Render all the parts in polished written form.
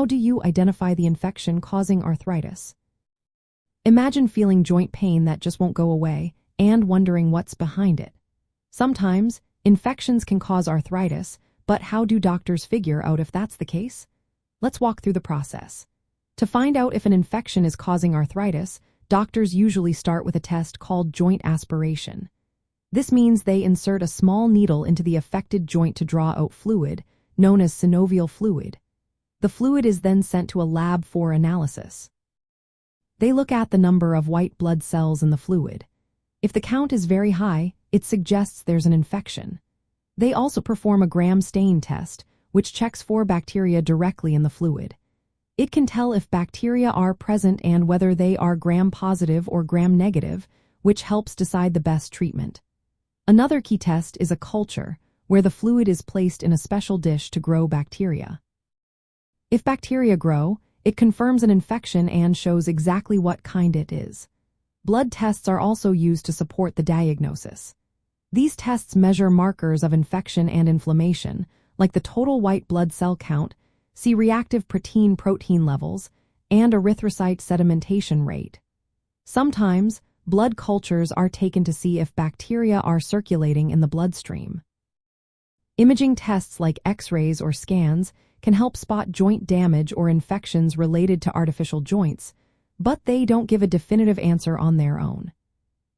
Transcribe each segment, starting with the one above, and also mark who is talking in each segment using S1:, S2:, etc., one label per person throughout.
S1: How do you identify the infection causing arthritis? Imagine feeling joint pain that just won't go away and wondering what's behind it. Sometimes, infections can cause arthritis, but how do doctors figure out if that's the case? Let's walk through the process. To find out if an infection is causing arthritis, doctors usually start with a test called joint aspiration. This means they insert a small needle into the affected joint to draw out fluid, known as synovial fluid. The fluid is then sent to a lab for analysis. They look at the number of white blood cells in the fluid. If the count is very high, it suggests there's an infection. They also perform a gram stain test, which checks for bacteria directly in the fluid. It can tell if bacteria are present and whether they are gram-positive or gram-negative, which helps decide the best treatment. Another key test is a culture, where the fluid is placed in a special dish to grow bacteria. If bacteria grow, it confirms an infection and shows exactly what kind it is. Blood tests are also used to support the diagnosis. These tests measure markers of infection and inflammation, like the total white blood cell count, C-reactive protein levels, and erythrocyte sedimentation rate. Sometimes, blood cultures are taken to see if bacteria are circulating in the bloodstream. Imaging tests like X-rays or scans can help spot joint damage or infections related to artificial joints, but they don't give a definitive answer on their own.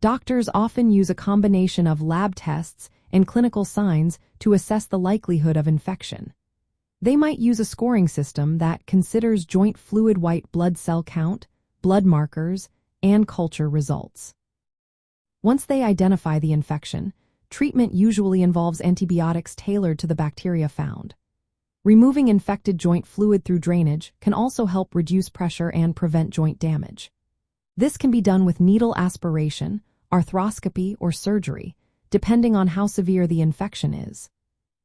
S1: Doctors often use a combination of lab tests and clinical signs to assess the likelihood of infection. They might use a scoring system that considers joint fluid white blood cell count, blood markers, and culture results. Once they identify the infection, treatment usually involves antibiotics tailored to the bacteria found. Removing infected joint fluid through drainage can also help reduce pressure and prevent joint damage. This can be done with needle aspiration, arthroscopy, or surgery, depending on how severe the infection is.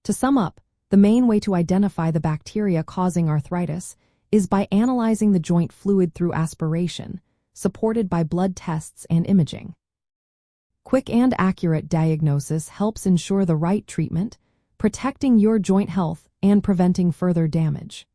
S1: To sum up, the main way to identify the bacteria causing arthritis is by analyzing the joint fluid through aspiration, supported by blood tests and imaging. Quick and accurate diagnosis helps ensure the right treatment, protecting your joint health and preventing further damage.